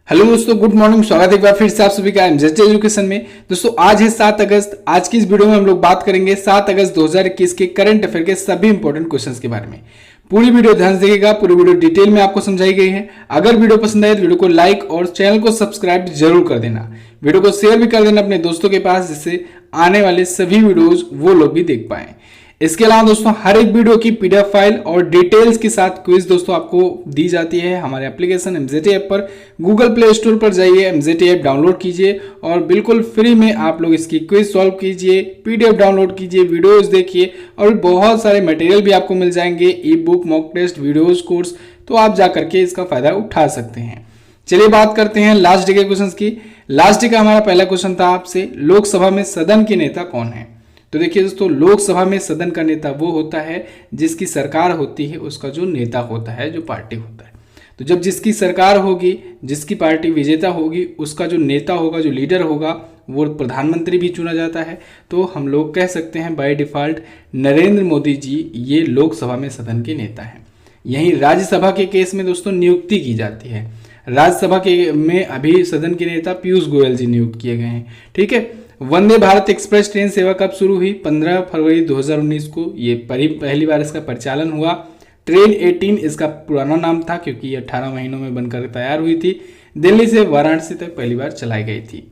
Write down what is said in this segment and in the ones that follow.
Hello दोस्तों, good morning. स्वागत है एक बार फिर से आप सभी का एमजेड एजुकेशन में। दोस्तों आज है 7 अगस्त। आज की इस वीडियो में हम लोग बात करेंगे 7 अगस्त 2021 के करंट अफेयर के सभी इंपॉर्टेंट क्वेश्चंस के बारे में। पूरी वीडियो ध्यान से देखिएगा, पूरी वीडियो डिटेल में आपको समझाई गई है। अगर वीडियो पसंद आए तो वीडियो को लाइक और चैनल को सब्सक्राइब जरूर कर देना। वीडियो को शेयर भी कर देना अपने दोस्तों के पास, जिससे आने वाले सभी वीडियोज वो लोग भी देख पाए। इसके अलावा दोस्तों हर एक वीडियो की पीडीएफ फाइल और डिटेल्स के साथ क्विज दोस्तों आपको दी जाती है हमारे एप्लीकेशन एमजेटी ऐप पर। गूगल प्ले स्टोर पर जाइए, एमजेटी ऐप डाउनलोड कीजिए और बिल्कुल फ्री में आप लोग इसकी क्विज सॉल्व कीजिए, पीडीएफ डाउनलोड कीजिए, वीडियोज देखिए और बहुत सारे मटेरियल भी आपको मिल जाएंगे, e book, mock test, videos, course. तो आप जा करके इसका फायदा उठा सकते हैं। चलिए बात करते हैं लास्ट डे के क्वेश्चन की। लास्ट डे का हमारा पहला क्वेश्चन था आपसे, लोकसभा में सदन के नेता कौन है। तो देखिए दोस्तों, लोकसभा में सदन का नेता वो होता है जिसकी सरकार होती है, उसका जो नेता होता है, जो पार्टी होता है। तो जब जिसकी सरकार होगी, जिसकी पार्टी विजेता होगी, उसका जो नेता होगा, जो लीडर होगा, वो प्रधानमंत्री भी चुना जाता है। तो हम लोग कह सकते हैं बाय डिफॉल्ट नरेंद्र मोदी जी ये लोकसभा में सदन के नेता हैं। यहीं राज्यसभा के केस में दोस्तों नियुक्ति की जाती है। राज्यसभा के में अभी सदन के नेता पीयूष गोयल जी नियुक्त किए गए हैं। ठीक है। वंदे भारत एक्सप्रेस ट्रेन सेवा कब शुरू हुई? 15 फरवरी 2019 को ये पहली बार इसका परिचालन हुआ। ट्रेन 18 इसका पुराना नाम था, क्योंकि ये 18 महीनों में बनकर तैयार हुई थी। दिल्ली से वाराणसी तक पहली बार चलाई गई थी।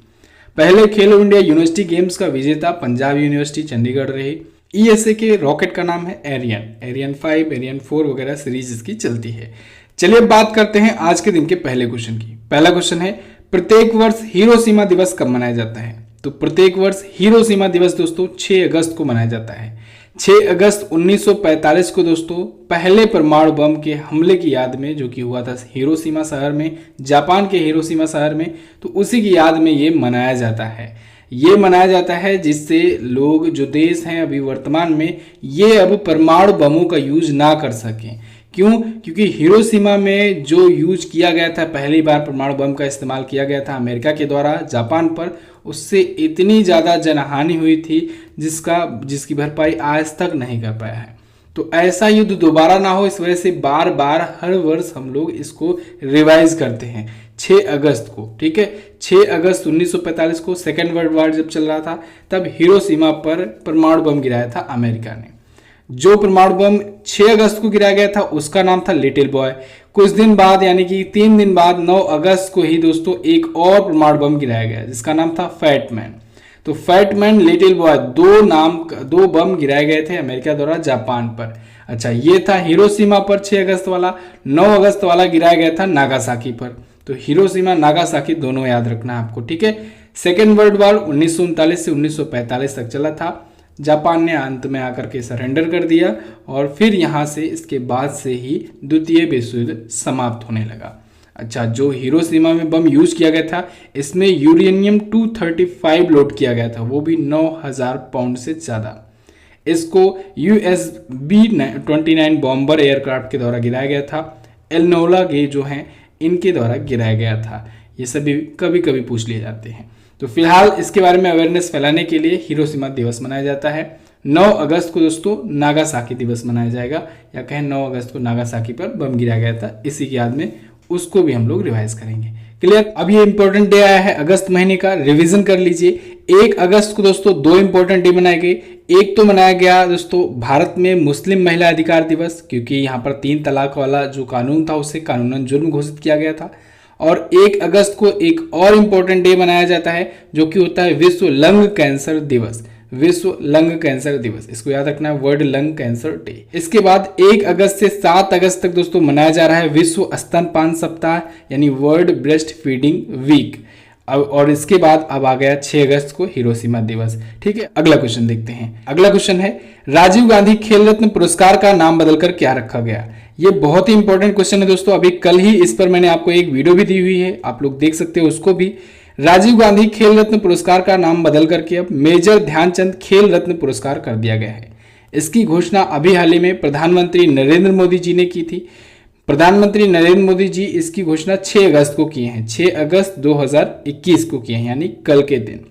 पहले खेलो इंडिया यूनिवर्सिटी गेम्स का विजेता पंजाब यूनिवर्सिटी चंडीगढ़ रही। ईएसए के रॉकेट का नाम है एरियन 5, एरियन 4 वगैरह सीरीज इसकी चलती है। चलिए बात करते हैं आज के दिन के पहले क्वेश्चन की। पहला क्वेश्चन है, प्रत्येक वर्ष हिरोशिमा दिवस कब मनाया जाता है? तो प्रत्येक वर्ष हिरोशिमा दिवस दोस्तों 6 अगस्त को मनाया जाता है। 6 अगस्त 1945 को दोस्तों पहले परमाणु बम के हमले की याद में, जो कि हुआ था हिरोशिमा शहर में, जापान के हिरोशिमा शहर में, तो उसी की याद में ये मनाया जाता है। ये मनाया जाता है जिससे लोग, जो देश हैं अभी वर्तमान में, ये अब परमाणु बमों का यूज ना कर सकें। क्यों? क्योंकि हिरोशिमा में जो यूज किया गया था, पहली बार परमाणु बम का इस्तेमाल किया गया था अमेरिका के द्वारा जापान पर, उससे इतनी ज़्यादा जनहानि हुई थी जिसकी भरपाई आज तक नहीं कर पाया है। तो ऐसा युद्ध दोबारा ना हो, इस वजह से बार बार हर वर्ष हम लोग इसको रिवाइज करते हैं 6 अगस्त को। ठीक है। 6 अगस्त 1945 को सेकेंड वर्ल्ड वॉर जब चल रहा था, तब हिरोशिमा पर परमाणु बम गिराया था अमेरिका ने। जो परमाणु बम 6 अगस्त को गिराया गया था उसका नाम था लिटिल बॉय। कुछ दिन बाद, यानी कि 3 दिन बाद, 9 अगस्त को ही दोस्तों एक और परमाणु बम गिराया गया जिसका नाम था फैट मैन। तो फैट मैन, लिटिल बॉय, दो बम गिराए गए थे अमेरिका द्वारा जापान पर। अच्छा, ये था हिरोशिमा पर 6 अगस्त वाला। 9 अगस्त वाला गिराया गया था नागासाकी पर। तो हिरोशिमा, नागासाकी दोनों याद रखना है आपको। ठीक है। सेकेंड वर्ल्ड वॉर 1939 से 1945 तक चला था। जापान ने अंत में आकर के सरेंडर कर दिया और फिर यहाँ से, इसके बाद से ही द्वितीय विश्व युद्ध समाप्त होने लगा। अच्छा, जो हिरोशिमा में बम यूज किया गया था, इसमें यूरेनियम 235 लोड किया गया था, वो भी 9000 पाउंड से ज़्यादा। इसको USB-29 बॉम्बर एयरक्राफ्ट के द्वारा गिराया गया था। एलनोला गे जो हैं, इनके द्वारा गिराया गया था। ये सभी कभी कभी पूछ लिए जाते हैं। तो फिलहाल इसके बारे में अवेयरनेस फैलाने के लिए हिरोशिमा दिवस मनाया जाता है। 9 अगस्त को दोस्तों नागासाकी दिवस मनाया जाएगा, या कहें 9 अगस्त को नागासाकी पर बम गिराया गया था, इसी की याद में उसको भी हम लोग रिवाइज करेंगे। क्लियर? अब ये इंपॉर्टेंट डे आया है अगस्त महीने का, रिवीजन कर लीजिए। 1 अगस्त को दोस्तों 2 इंपॉर्टेंट डे मनाए गए। एक तो मनाया गया दोस्तों भारत में मुस्लिम महिला अधिकार दिवस, क्योंकि यहाँ पर 3 तलाक वाला जो कानून था उसे कानूनन जुर्म घोषित किया गया था। और 1 अगस्त को एक और इम्पोर्टेंट डे मनाया जाता है, जो कि होता है विश्व लंग कैंसर दिवस। विश्व लंग कैंसर दिवस, इसको याद रखना है, वर्ल्ड लंग कैंसर डे। इसके बाद 1 अगस्त से 7 अगस्त तक दोस्तों मनाया जा रहा है विश्व स्तनपान सप्ताह, यानी वर्ल्ड ब्रेस्ट फीडिंग वीक। और इसके बाद अब आ गया 6 अगस्त को हिरोशिमा दिवस। ठीक है। अगला क्वेश्चन देखते हैं। अगला क्वेश्चन है, राजीव गांधी खेल रत्न पुरस्कार का नाम बदलकर क्या रखा गया? ये बहुत ही इंपॉर्टेंट क्वेश्चन है दोस्तों। अभी कल ही इस पर मैंने आपको एक वीडियो भी दी हुई है, आप लोग देख सकते हो उसको भी। राजीव गांधी खेल रत्न पुरस्कार का नाम बदल करके अब मेजर ध्यानचंद खेल रत्न पुरस्कार कर दिया गया है। इसकी घोषणा अभी हाल ही में प्रधानमंत्री नरेंद्र मोदी जी ने की थी। प्रधानमंत्री नरेंद्र मोदी जी इसकी घोषणा 6 अगस्त को किए हैं, 6 अगस्त 2021 को किए हैं, यानी कल के दिन।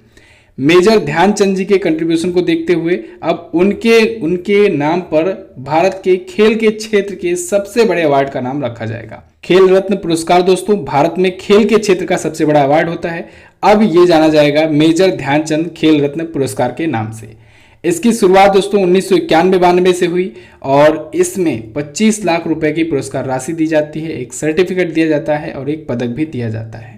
मेजर ध्यानचंद जी के कंट्रीब्यूशन को देखते हुए अब उनके नाम पर भारत के खेल के क्षेत्र के सबसे बड़े अवार्ड का नाम रखा जाएगा। खेल रत्न पुरस्कार दोस्तों भारत में खेल के क्षेत्र का सबसे बड़ा अवार्ड होता है। अब ये जाना जाएगा मेजर ध्यानचंद खेल रत्न पुरस्कार के नाम से। इसकी शुरुआत दोस्तों 1991-92 से हुई और इसमें 25 लाख रुपए की पुरस्कार राशि दी जाती है, एक सर्टिफिकेट दिया जाता है और एक पदक भी दिया जाता है।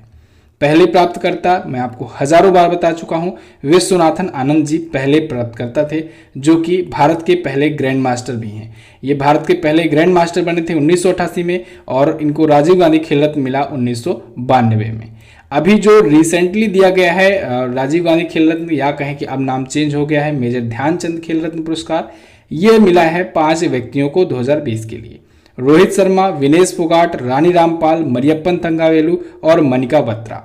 पहले प्राप्तकर्ता मैं आपको हजारों बार बता चुका हूं, विश्वनाथन आनंद जी पहले प्राप्तकर्ता थे, जो कि भारत के पहले ग्रैंड मास्टर भी हैं। ये भारत के पहले ग्रैंड मास्टर बने थे 1988 में और इनको राजीव गांधी खेल रत्न मिला 1992 में। अभी जो रिसेंटली दिया गया है राजीव गांधी खेल रत्न, या कहें कि अब नाम चेंज हो गया है मेजर ध्यानचंद खेल रत्न पुरस्कार, ये मिला है 5 व्यक्तियों को 2020 के लिए। रोहित शर्मा, विनेश फोगाट, रानी रामपाल, मरियप्पन थंगावेलु और मनिका बत्रा।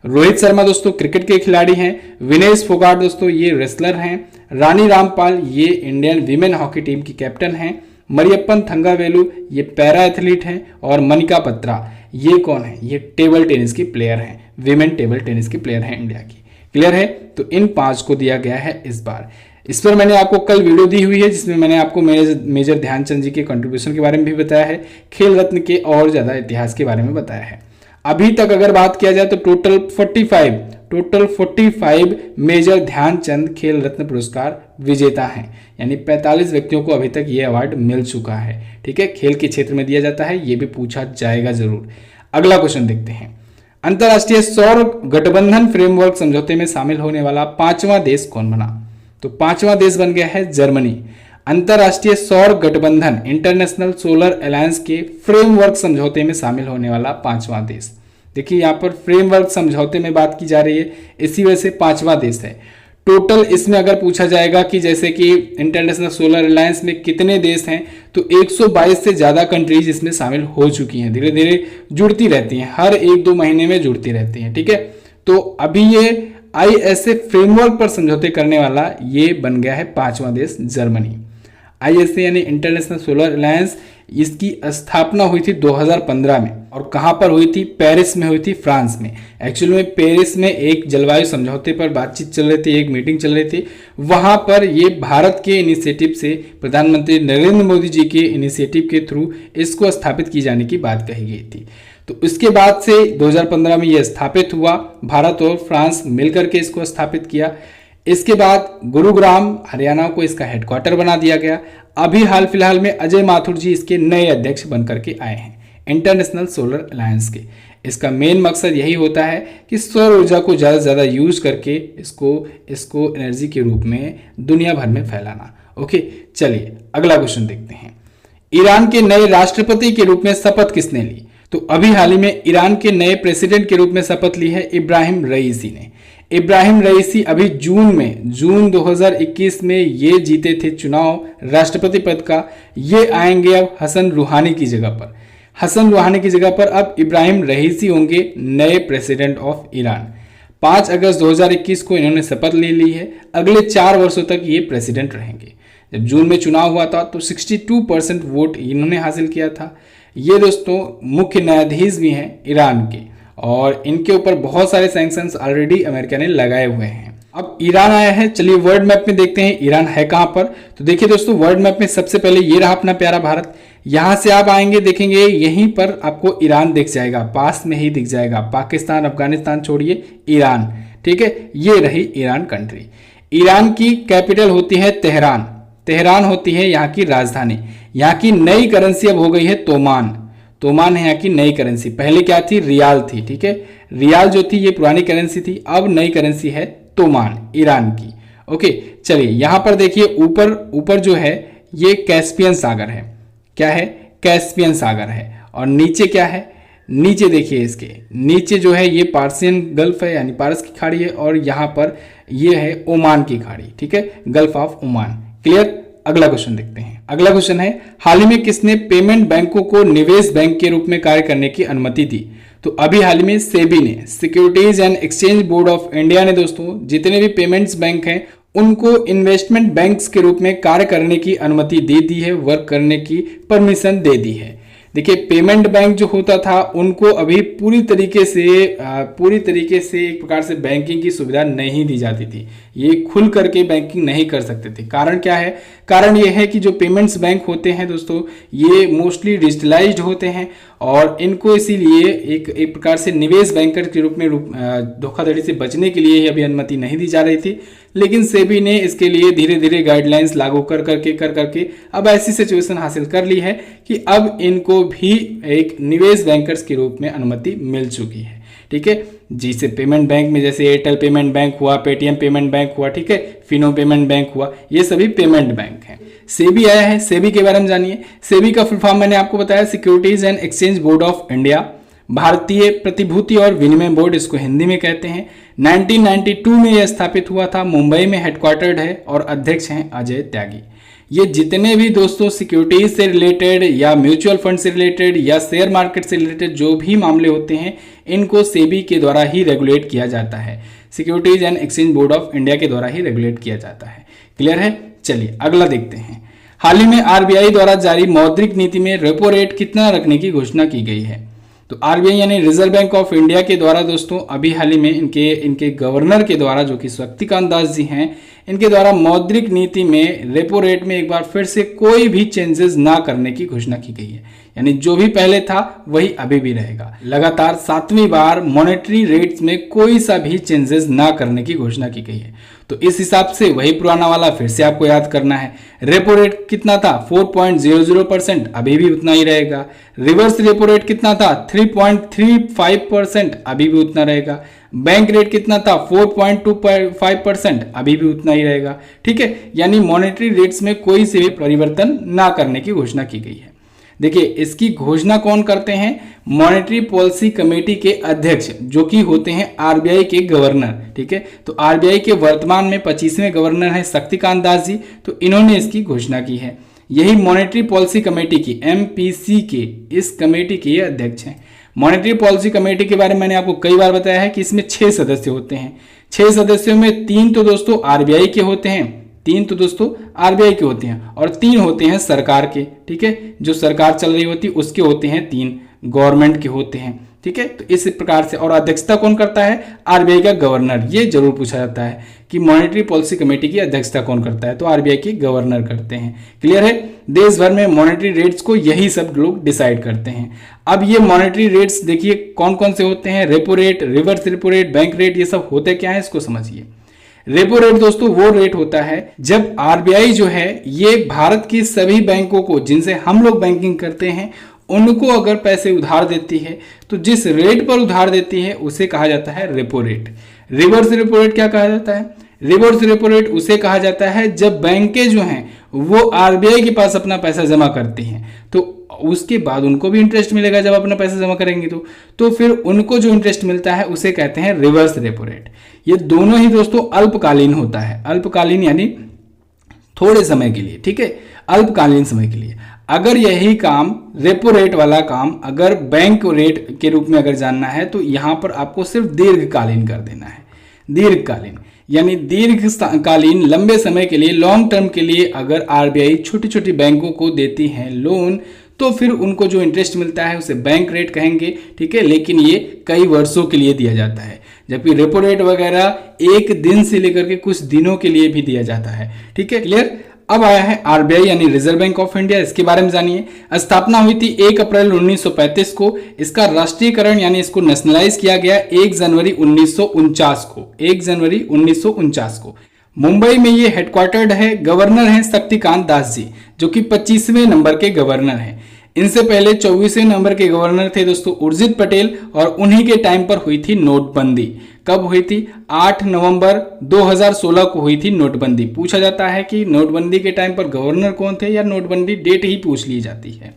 रोहित शर्मा दोस्तों क्रिकेट के खिलाड़ी हैं, विनेश फोगाट दोस्तों ये रेसलर हैं, रानी रामपाल ये इंडियन वीमेन हॉकी टीम की कैप्टन हैं, मरियप्पन थंगावेलु ये पैरा एथलीट हैं और मनिका बत्रा ये कौन है, ये टेबल टेनिस की प्लेयर हैं, विमेन टेबल टेनिस की प्लेयर हैं इंडिया की। क्लियर है? तो इन 5 को दिया गया है इस बार। इस पर मैंने आपको कल वीडियो दी हुई है जिसमें मैंने आपको मेजर ध्यानचंद जी के कंट्रीब्यूशन के बारे में भी बताया है, खेल रत्न के और ज़्यादा इतिहास के बारे में बताया है। अभी तक अगर बात किया जाए तो टोटल 45 मेजर ध्यानचंद खेल रत्न पुरस्कार विजेता हैं, यानी 45 व्यक्तियों को अभी तक ये अवार्ड मिल चुका है। ठीक है, खेल के क्षेत्र में दिया जाता है, ये भी पूछा जाएगा जरूर। अगला क्वेश्चन देखते हैं, अंतरराष्ट्रीय सौर गठबंधन फ्रेमवर्क समझौते में शामिल होने वाला 5वां देश कौन बना? तो 5वां देश बन गया है जर्मनी। अंतरराष्ट्रीय सौर गठबंधन इंटरनेशनल सोलर अलायंस के फ्रेमवर्क समझौते में शामिल होने वाला 5वां देश। देखिए यहाँ पर फ्रेमवर्क समझौते में बात की जा रही है, इसी वजह से 5वां देश है। टोटल इसमें अगर पूछा जाएगा कि जैसे कि इंटरनेशनल सोलर अलायंस में कितने देश हैं, तो 122 से ज़्यादा कंट्रीज इसमें शामिल हो चुकी हैं, धीरे धीरे जुड़ती रहती हैं, हर 1-2 महीने में जुड़ती रहती हैं। ठीक है, तो अभी ये ISA फ्रेमवर्क पर समझौते करने वाला ये बन गया है 5वां देश जर्मनी। ISA यानी इंटरनेशनल सोलर अलायंस, इसकी स्थापना हुई थी 2015 में और कहाँ पर हुई थी? पेरिस में हुई थी, फ्रांस में। एक्चुअली में पेरिस में एक जलवायु समझौते पर बातचीत चल रही थी, एक मीटिंग चल रही थी, वहाँ पर ये भारत के इनिशिएटिव से, प्रधानमंत्री नरेंद्र मोदी जी के इनिशिएटिव के थ्रू इसको स्थापित की जाने की बात कही गई थी। तो इसके बाद से 2015 में यह स्थापित हुआ, भारत और फ्रांस मिलकर के इसको स्थापित किया। इसके बाद गुरुग्राम हरियाणा को इसका हेडक्वार्टर बना दिया गया। अभी हाल फिलहाल में अजय माथुर जी इसके नए अध्यक्ष बनकर के आए हैं इंटरनेशनल सोलर अलायंस के। इसका मेन मकसद यही होता है कि सौर ऊर्जा को ज़्यादा से ज़्यादा यूज करके इसको एनर्जी के रूप में दुनिया भर में फैलाना। ओके, चलिए अगला क्वेश्चन देखते हैं, ईरान के नए राष्ट्रपति के रूप में शपथ किसने ली? तो अभी हाल ही में ईरान के नए प्रेसिडेंट के रूप में शपथ ली है इब्राहिम रईसी ने। इब्राहिम रईसी अभी जून 2021 में ये जीते थे चुनाव राष्ट्रपति पद का। ये आएंगे अब हसन रूहानी की जगह पर। हसन रूहानी की जगह पर अब इब्राहिम रईसी होंगे नए प्रेसिडेंट ऑफ ईरान। 5 अगस्त 2021 को इन्होंने शपथ ले ली है, अगले 4 वर्षों तक ये प्रेसिडेंट रहेंगे। जब जून में चुनाव हुआ था तो 62% वोट इन्होंने हासिल किया था। ये दोस्तों मुख्य न्यायाधीश भी हैं ईरान के और इनके ऊपर बहुत सारे सैंक्शंस ऑलरेडी अमेरिका ने लगाए हुए हैं। अब ईरान आया है, चलिए वर्ल्ड मैप में देखते हैं ईरान है कहाँ पर। तो देखिए दोस्तों, वर्ल्ड मैप में सबसे पहले ये रहा अपना प्यारा भारत। यहाँ से आप आएंगे देखेंगे यहीं पर आपको ईरान दिख जाएगा, पास में ही दिख जाएगा। पाकिस्तान अफगानिस्तान छोड़िए, ईरान। ठीक है, ये रही ईरान कंट्री। ईरान की कैपिटल होती है तेहरान। तेहरान होती है यहाँ की राजधानी। यहाँ की नई करेंसी अब हो गई है तोमान। तोमान है यहाँ की नई करेंसी, पहले क्या थी? रियाल थी। ठीक है, रियाल जो थी ये पुरानी करेंसी थी, अब नई करेंसी है तोमान ईरान की। ओके, चलिए यहाँ पर देखिए ऊपर जो है ये कैस्पियन सागर है। क्या है? कैस्पियन सागर है। और नीचे क्या है? नीचे देखिए, इसके नीचे जो है ये पार्सियन गल्फ है यानी पारस की खाड़ी है और यहाँ पर ये है ओमान की खाड़ी। ठीक है, गल्फ ऑफ ओमान। क्लियर? अगला क्वेश्चन देखते हैं। अगला क्वेश्चन है, हाल ही में किसने पेमेंट बैंकों को निवेश बैंक के रूप में कार्य करने की अनुमति दी? तो अभी हाल ही में सेबी ने, securities and exchange board of India ने दोस्तों जितने भी पेमेंट्स बैंक हैं उनको इन्वेस्टमेंट बैंक्स के रूप में कार्य करने की अनुमति दे दी है, वर्क करने की परमिशन दे दी है। देखिए, पेमेंट बैंक जो होता था उनको अभी पूरी तरीके से एक प्रकार से बैंकिंग की सुविधा नहीं दी जाती थी। ये खुल करके बैंकिंग नहीं कर सकते थे। कारण क्या है? कारण ये है कि जो पेमेंट्स बैंक होते हैं दोस्तों ये मोस्टली डिजिटलाइज्ड होते हैं और इनको इसीलिए एक प्रकार से निवेश बैंकर के रूप में धोखाधड़ी से बचने के लिए ही अभी अनुमति नहीं दी जा रही थी, लेकिन सेबी ने इसके लिए धीरे धीरे गाइडलाइंस लागू कर करके अब ऐसी सिचुएशन हासिल कर ली है कि अब इनको भी एक निवेश बैंकर्स के रूप में अनुमति मिल चुकी है। ठीक है, जिसे पेमेंट बैंक में जैसे एयरटेल पेमेंट बैंक हुआ, पेटीएम पेमेंट बैंक हुआ, ठीक है, फिनो पेमेंट बैंक हुआ, ये सभी पेमेंट बैंक हैं। सेबी आया है, सेबी के बारे में जानिए। सेबी का फुल फॉर्म मैंने आपको बताया, securities and exchange board of India, भारतीय प्रतिभूति और विनिमय बोर्ड इसको हिंदी में कहते हैं। 1992 में यह स्थापित हुआ था, मुंबई में हेडक्वार्टर्ड है और अध्यक्ष हैं अजय त्यागी। ये जितने भी दोस्तों सिक्योरिटीज से रिलेटेड या म्यूचुअल फंड से रिलेटेड या शेयर मार्केट से रिलेटेड जो भी मामले होते हैं, इनको सेबी के द्वारा ही रेगुलेट किया जाता है, securities and exchange board of India के द्वारा ही रेगुलेट किया जाता है। क्लियर है? चलिए अगला देखते हैं। हाल ही में आरबीआई द्वारा जारी मौद्रिक नीति में रेपो रेट कितना रखने की घोषणा की गई है। तो आरबीआई यानी रिजर्व बैंक ऑफ इंडिया के द्वारा दोस्तों अभी हाल ही में इनके गवर्नर के द्वारा, जो कि शक्तिकांत दास जी हैं, इनके द्वारा मौद्रिक नीति में रेपो रेट में एक बार फिर से कोई भी चेंजेस ना करने की घोषणा की गई है। यानी जो भी पहले था वही अभी भी रहेगा। लगातार 7वीं बार मॉनेटरी रेट्स में कोई सा भी चेंजेस ना करने की घोषणा की गई है। तो इस हिसाब से वही पुराना वाला फिर से आपको याद करना है। रेपो रेट कितना था? 4.00%, अभी भी उतना ही रहेगा। रिवर्स रेपो रेट कितना था? 3.35%, अभी भी उतना रहेगा। बैंक रेट कितना था? 4.25%, अभी भी उतना ही रहेगा। ठीक है, यानी मॉनेटरी रेट्स में कोई से भी परिवर्तन ना करने की घोषणा की गई है। देखिए, इसकी घोषणा कौन करते हैं? मॉनेटरी पॉलिसी कमेटी के अध्यक्ष, जो कि होते हैं आरबीआई के गवर्नर। ठीक है, तो आरबीआई के वर्तमान में 25वें गवर्नर हैं शक्तिकांत दास जी, तो इन्होंने इसकी घोषणा की है। यही मॉनेटरी पॉलिसी कमेटी की, एमपीसी के, इस कमेटी के ये अध्यक्ष हैं। मॉनेटरी पॉलिसी कमेटी के बारे में मैंने आपको कई बार बताया है कि इसमें 6 सदस्य होते हैं। 6 सदस्यों में 3 तो दोस्तों आरबीआई के होते हैं, 3 तो दोस्तों आरबीआई के होते हैं, और 3 होते हैं सरकार के। ठीक है, जो सरकार चल रही होती है उसके होते हैं 3, गवर्नमेंट के होते हैं। ठीक है, तो इस प्रकार से। और अध्यक्षता कौन करता है? आरबीआई का गवर्नर। ये जरूर पूछा जाता है कि मॉनेटरी पॉलिसी कमेटी की अध्यक्षता कौन करता है, तो आरबीआई के गवर्नर करते हैं। क्लियर है? देश भर में मॉनेटरी रेट्स को यही सब लोग डिसाइड करते हैं। अब ये मॉनेटरी रेट्स देखिए कौन कौन से होते हैं। Repo rate, reverse repo rate, bank rate, ये सब होते क्या है इसको समझिए। रेपो रेट दोस्तों वो रेट होता है जब आरबीआई जो है ये भारत की सभी बैंकों को, जिनसे हम लोग बैंकिंग करते हैं, उनको अगर पैसे उधार देती है तो जिस रेट पर उधार देती है उसे कहा जाता है repo rate. Reverse repo rate क्या कहा जाता है? रिवर्स रेपो रेट उसे कहा जाता है जब बैंकें जो हैं वो आरबीआई के पास अपना पैसा जमा करती हैं, तो उसके बाद उनको भी इंटरेस्ट मिलेगा जब अपना पैसा जमा करेंगे तो फिर उनको जो इंटरेस्ट मिलता है उसे कहते हैं रिवर्स रेपो रेट। ये दोनों ही दोस्तों अल्पकालीन होता है। अल्पकालीन यानी थोड़े समय के लिए, ठीक है, अल्पकालीन समय के लिए। अगर यही काम, रेपो रेट वाला काम, अगर बैंक रेट के रूप में अगर जानना है तो यहां पर आपको सिर्फ दीर्घकालीन कर देना है। दीर्घकालीन यानी दीर्घकालीन, लंबे समय के लिए, लॉन्ग टर्म के लिए अगर आरबीआई छोटी छोटी बैंकों को देती है लोन, तो फिर उनको जो इंटरेस्ट मिलता है उसे बैंक रेट कहेंगे। ठीक है, लेकिन ये कई वर्षों के लिए दिया जाता है, जबकि रेपो रेट वगैरह एक दिन से लेकर के कुछ दिनों के लिए भी दिया जाता है। ठीक है, क्लियर? अब आया है आरबीआई यानी रिजर्व बैंक ऑफ इंडिया। इसके बारे में जानिए। स्थापना हुई थी 1 अप्रैल 1935 को। इसका राष्ट्रीयकरण यानी इसको नेशनलाइज किया गया 1 जनवरी 1949 को। 1 जनवरी 1949 को। मुंबई में ये हेडक्वार्टर्ड है। गवर्नर हैं शक्तिकांत दास जी, जो कि 25वें नंबर के गवर्नर हैं। इनसे पहले 24वें नंबर के गवर्नर थे दोस्तों उर्जित पटेल, और उन्हीं के टाइम पर हुई थी नोटबंदी। कब हुई थी? 8 नवंबर 2016 को हुई थी नोटबंदी। पूछा जाता है कि नोटबंदी के टाइम पर गवर्नर कौन थे, या नोटबंदी डेट ही पूछ ली जाती है।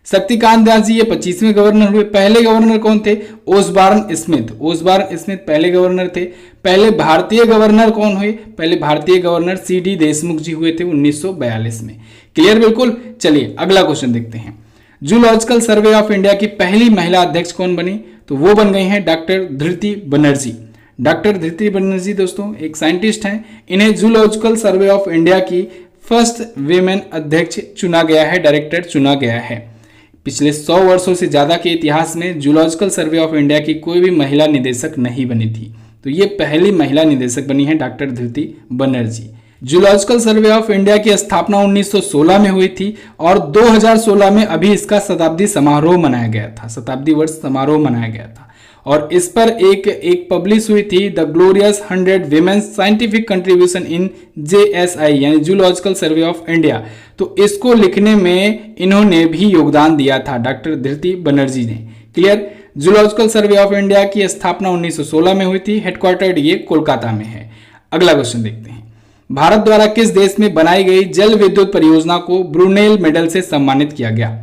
शक्तिकांत दास जी ये 25वें गवर्नर हुए। पहले गवर्नर कौन थे? Osborne Smith. ओसबॉर्न स्मिथ पहले गवर्नर थे। पहले भारतीय गवर्नर कौन हुए? पहले भारतीय गवर्नर सीडी देशमुख जी हुए थे 1942 में। क्लियर? बिल्कुल। चलिए अगला क्वेश्चन देखते हैं। जूलॉजिकल सर्वे ऑफ इंडिया की पहली महिला अध्यक्ष कौन बनी? तो वो बन गई हैं डॉक्टर धृति बनर्जी। डॉक्टर धृति बनर्जी दोस्तों एक साइंटिस्ट हैं। इन्हें जूलॉजिकल सर्वे ऑफ इंडिया की फर्स्ट वीमेन अध्यक्ष चुना गया है, डायरेक्टर चुना गया है। पिछले 100 वर्षों से ज्यादा के इतिहास में जूलॉजिकल सर्वे ऑफ इंडिया की कोई भी महिला निदेशक नहीं बनी थी, तो ये पहली महिला निदेशक बनी है doctor Dhriti Banerjee. Zoological survey of India की स्थापना 1916 में हुई थी और 2016 में अभी इसका शताब्दी समारोह मनाया गया था, शताब्दी वर्ष समारोह मनाया गया था। और इस पर एक पब्लिश हुई थी the glorious 100 women's scientific contribution in JSI यानी जूलॉजिकल सर्वे ऑफ इंडिया। तो इसको लिखने में इन्होंने भी योगदान दिया था, डॉक्टर धृति बनर्जी ने। Clear. Zoological survey of India की स्थापना 1916 में हुई थी, हेडक्वार्टर्ड ये कोलकाता में है। अगला क्वेश्चन देखते हैं, भारत द्वारा किस देश में बनाई गई जल विद्युत परियोजना को ब्रुनेल मेडल से सम्मानित किया गया?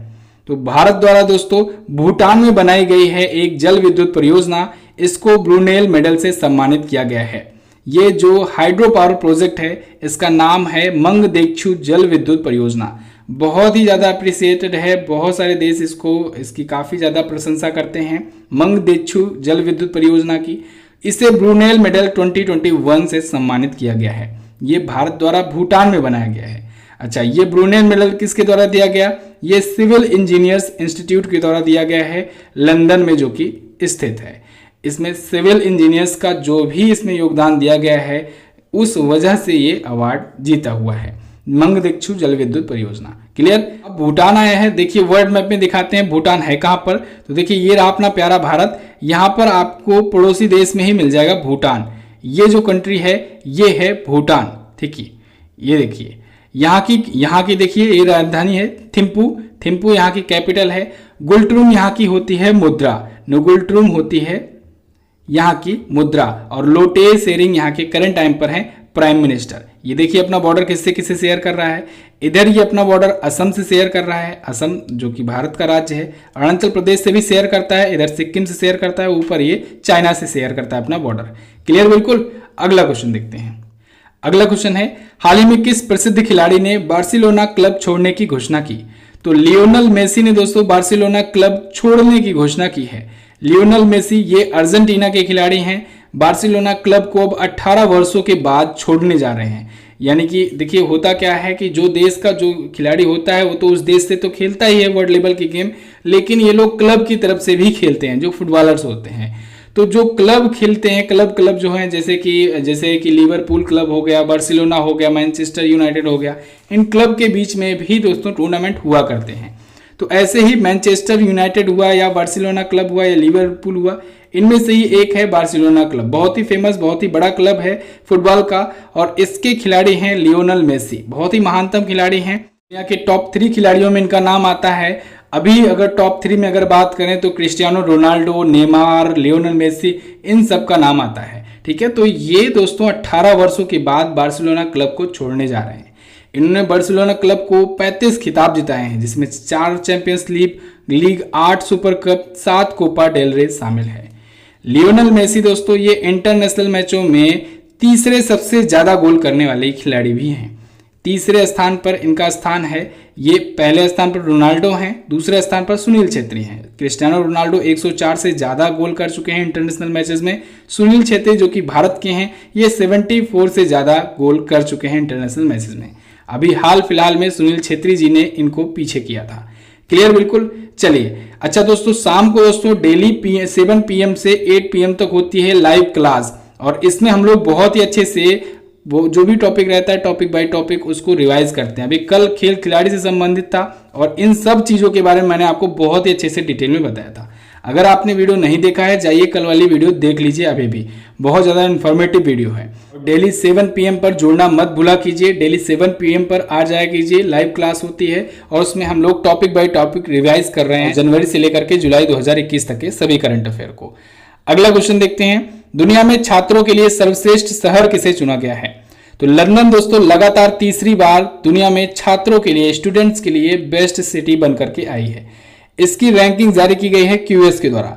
तो भारत द्वारा दोस्तों भूटान में बनाई गई है एक जल विद्युत परियोजना, इसको ब्रुनेल मेडल से सम्मानित किया गया है। ये जो हाइड्रो पावर प्रोजेक्ट है इसका नाम है मंगदेक्षु जल विद्युत परियोजना। बहुत ही ज़्यादा अप्रिसिएटेड है, बहुत सारे देश इसकी काफ़ी ज़्यादा प्रशंसा करते हैं मंगदेक्षु जल विद्युत परियोजना की। इसे ब्रुनेल मेडल 2021 से सम्मानित किया गया है। ये भारत द्वारा भूटान में बनाया गया है। अच्छा, ये ब्रुनेल मेडल किसके द्वारा दिया गया? ये सिविल इंजीनियर्स इंस्टीट्यूट के द्वारा दिया गया है, लंदन में जो कि स्थित है। इसमें सिविल इंजीनियर्स का जो भी इसमें योगदान दिया गया है उस वजह से ये अवार्ड जीता हुआ है, मंगदेक्षु जल विद्युत परियोजना। क्लियर। अब भूटान आया है, देखिए वर्ल्ड मैप में दिखाते हैं भूटान है कहाँ पर। तो देखिए ये रहा अपना प्यारा भारत, यहाँ पर आपको पड़ोसी देश में ही मिल जाएगा भूटान। ये जो कंट्री है ये है भूटान। ठीक है, ये देखिए यहाँ की देखिए ये राजधानी है थिम्पू यहाँ की कैपिटल है। गुलट्रुम यहाँ की होती है मुद्रा, नुगुलट्रुम होती है यहाँ की मुद्रा। और लोटे सेरिंग यहाँ के करंट टाइम पर है प्राइम मिनिस्टर। ये देखिए अपना बॉर्डर किससे किससे शेयर कर रहा है, इधर ये अपना बॉर्डर असम से शेयर कर रहा है, असम जो कि भारत का राज्य है। अरुणाचल प्रदेश से भी शेयर करता है, इधर सिक्किम से शेयर करता है, ऊपर ये चाइना से शेयर करता है अपना बॉर्डर। क्लियर बिल्कुल। अगला क्वेश्चन देखते हैं। अगला क्वेश्चन है, हाल ही में किस प्रसिद्ध खिलाड़ी ने बार्सिलोना क्लब छोड़ने की घोषणा की? तो लियोनल मेसी ने दोस्तों बार्सिलोना क्लब छोड़ने की घोषणा की है। लियोनल मेसी ये अर्जेंटीना के खिलाड़ी हैं, बार्सिलोना क्लब को अब 18 वर्षों के बाद छोड़ने जा रहे हैं। यानी कि देखिए होता क्या है कि जो देश का जो खिलाड़ी होता है वो तो उस देश से तो खेलता ही है वर्ल्ड लेवल की गेम, लेकिन ये लोग क्लब की तरफ से भी खेलते हैं जो फुटबॉलर्स होते हैं। तो जो क्लब खेलते हैं क्लब जो हैं जैसे कि लिवरपूल क्लब हो गया, बार्सिलोना हो गया, मैनचेस्टर यूनाइटेड हो गया, इन क्लब के बीच में भी दोस्तों टूर्नामेंट हुआ करते हैं। तो ऐसे ही मैनचेस्टर यूनाइटेड हुआ या बार्सिलोना क्लब हुआ या लिवरपूल हुआ, इनमें से ही एक है बार्सिलोना क्लब। बहुत ही फेमस, बहुत ही बड़ा क्लब है फुटबॉल का और इसके खिलाड़ी हैं लियोनल मेसी। बहुत ही महानतम खिलाड़ी हैं, दुनिया के टॉप 3 खिलाड़ियों में इनका नाम आता है। अभी अगर टॉप 3 में अगर बात करें तो Cristiano Ronaldo, Neymar, Lionel Messi, इन सब का नाम आता है। ठीक है, तो ये दोस्तों 18 वर्षों के बाद बार्सिलोना क्लब को छोड़ने जा रहे हैं। इन्होंने बार्सिलोना क्लब को 35 खिताब जिताए हैं, जिसमें 4 champions league, 8 super cup, 7 Copa del Rey शामिल है। लियोनल मेसी दोस्तों ये इंटरनेशनल मैचों में तीसरे सबसे ज्यादा गोल करने वाले खिलाड़ी भी हैं। तीसरे स्थान पर इनका स्थान है। ये पहले स्थान पर रोनाल्डो हैं, दूसरे स्थान पर सुनील छेत्री हैं। क्रिस्टियानो रोनाल्डो 104 से ज़्यादा गोल कर चुके हैं इंटरनेशनल मैचेस में। सुनील छेत्री जो कि भारत के हैं ये 74 से ज़्यादा गोल कर चुके हैं इंटरनेशनल मैचेस में। अभी हाल फिलहाल में सुनील छेत्री जी ने इनको पीछे किया था। क्लियर बिल्कुल। चलिए अच्छा दोस्तों, शाम को दोस्तों डेली 7 PM से 8 PM तक होती है लाइव क्लास और इसमें हम लोग बहुत ही अच्छे से वो जो भी टॉपिक रहता है टॉपिक बाय टॉपिक उसको रिवाइज करते हैं। अभी कल खेल खिलाड़ी से संबंधित था और इन सब चीज़ों के बारे में मैंने आपको बहुत ही अच्छे से डिटेल में बताया था। अगर आपने वीडियो नहीं देखा है जाइए कल वाली वीडियो देख लीजिए, अभी भी बहुत ज़्यादा इन्फॉर्मेटिव वीडियो है। डेली 7 PM पर जुड़ना मत भूला कीजिए, डेली 7 PM पर आ जाया कीजिए। लाइव क्लास होती है और उसमें हम लोग टॉपिक बाय टॉपिक रिवाइज कर रहे हैं जनवरी से लेकर के जुलाई 2021 तक के सभी करंट अफेयर को। अगला क्वेश्चन देखते हैं, दुनिया में छात्रों के लिए सर्वश्रेष्ठ शहर किसे चुना गया है? तो लंदन दोस्तों लगातार तीसरी बार दुनिया में छात्रों के लिए, स्टूडेंट्स के लिए बेस्ट सिटी बनकर के आई है। इसकी रैंकिंग जारी की गई है QS के द्वारा,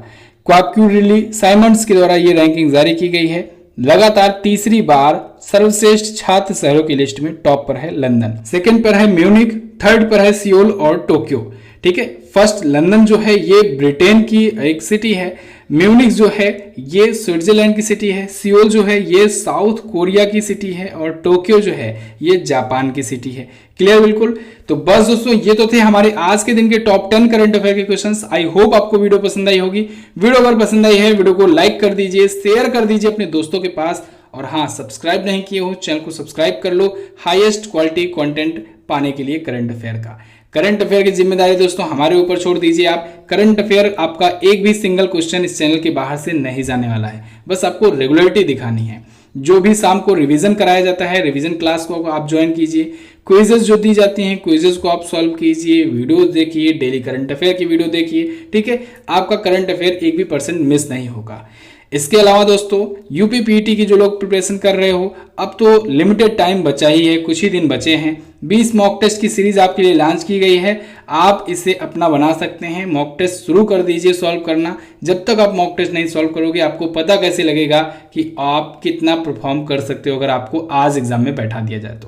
क्वाक्यूरिली साइमंड्स के द्वारा ये रैंकिंग जारी की गई है। लगातार तीसरी बार सर्वश्रेष्ठ छात्र शहरों की लिस्ट में टॉप पर है लंदन, सेकंड पर है म्यूनिक, थर्ड पर है सियोल और टोक्यो। ठीक है, फर्स्ट लंदन जो है ये ब्रिटेन की एक सिटी है, म्यूनिक जो है ये स्विट्जरलैंड की सिटी है, सियोल जो है ये साउथ कोरिया की सिटी है और टोक्यो जो है ये जापान की सिटी है। क्लियर बिल्कुल। तो बस दोस्तों ये तो थे हमारे आज के दिन के टॉप 10 करंट अफेयर के क्वेश्चंस। आई होप आपको वीडियो पसंद आई होगी। वीडियो अगर पसंद आई है वीडियो को लाइक कर दीजिए, शेयर कर दीजिए अपने दोस्तों के पास और हाँ, सब्सक्राइब नहीं किए हो चैनल को सब्सक्राइब कर लो हाईएस्ट क्वालिटी कंटेंट पाने के लिए करंट अफेयर का। करंट अफेयर की जिम्मेदारी दोस्तों हमारे ऊपर छोड़ दीजिए आप। करंट अफेयर आपका एक भी सिंगल क्वेश्चन इस चैनल के बाहर से नहीं जाने वाला है, बस आपको रेगुलरिटी दिखानी है। जो भी शाम को रिवीजन कराया जाता है, रिवीजन क्लास को आप ज्वाइन कीजिए। क्विजेज जो दी जाती हैं, क्विजेज को आप सॉल्व कीजिए, वीडियो देखिए, डेली करंट अफेयर की वीडियो देखिए, ठीक है। आपका करंट अफेयर एक भी % मिस नहीं होगा। इसके अलावा दोस्तों यूपी पीटी की जो लोग प्रिपरेशन कर रहे हो, अब तो लिमिटेड टाइम बचा ही है, कुछ ही दिन बचे हैं। 20 मॉक टेस्ट की सीरीज आपके लिए लॉन्च की गई है, आप इसे अपना बना सकते हैं। मॉक टेस्ट शुरू कर दीजिए सॉल्व करना। जब तक आप मॉक टेस्ट नहीं सॉल्व करोगे आपको पता कैसे लगेगा कि आप कितना परफॉर्म कर सकते हो अगर आपको आज एग्जाम में बैठा दिया जाए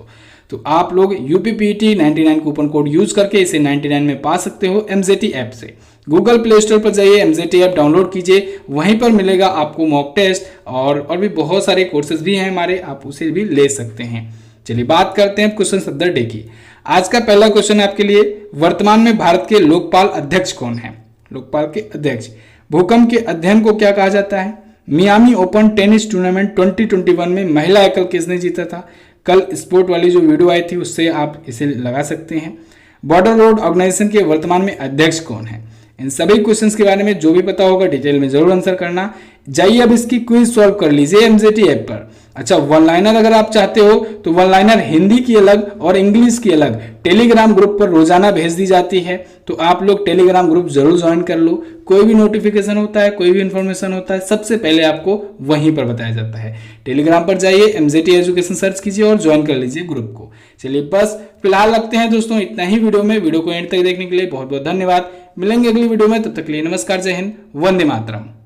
तो आप लोग यूपीपीटी 99 कूपन कोड यूज करके इसे 99 में पा सकते हो एमजेटी ऐप से। गूगल प्ले स्टोर पर जाइए, एमजेटी ऐप डाउनलोड कीजिए, वहीं पर मिलेगा आपको मॉक टेस्ट और भी बहुत सारे कोर्सेज भी हैं हमारे, आप उसे भी ले सकते हैं। चलिए बात करते हैं क्वेश्चन ऑफ द डे की। आज का पहला क्वेश्चन है आपके लिए, वर्तमान में भारत के लोकपाल अध्यक्ष कौन है? लोकपाल के अध्यक्ष। भूकंप के अध्ययन को क्या कहा जाता है? मियामी ओपन टेनिस टूर्नामेंट 2021 में महिला एकल किसने जीता था? कल स्पोर्ट वाली जो वीडियो आई थी उससे आप इसे लगा सकते हैं। बॉर्डर रोड ऑर्गेनाइजेशन के वर्तमान में अध्यक्ष कौन है? इन सभी क्वेश्चंस के बारे में जो भी पता होगा डिटेल में जरूर आंसर करना। जाइए अब इसकी क्विज सॉल्व कर लीजिए एमजेटी ऐप पर। अच्छा, वन लाइनर अगर आप चाहते हो तो वन लाइनर हिंदी की अलग और इंग्लिश की अलग टेलीग्राम ग्रुप पर रोजाना भेज दी जाती है, तो आप लोग टेलीग्राम ग्रुप जरूर ज्वाइन कर लो। कोई भी नोटिफिकेशन होता है, कोई भी इंफॉर्मेशन होता है, सबसे पहले आपको वहीं पर बताया जाता है। टेलीग्राम पर जाइए, एमजेटी एजुकेशन सर्च कीजिए और ज्वाइन कर लीजिए ग्रुप को। चलिए बस फिलहाल रखते हैं दोस्तों इतना ही वीडियो में। वीडियो को एंड तक देखने के लिए बहुत बहुत धन्यवाद। मिलेंगे अगली वीडियो में, तब तक के लिए नमस्कार, जय हिंद, वंदे मातरम।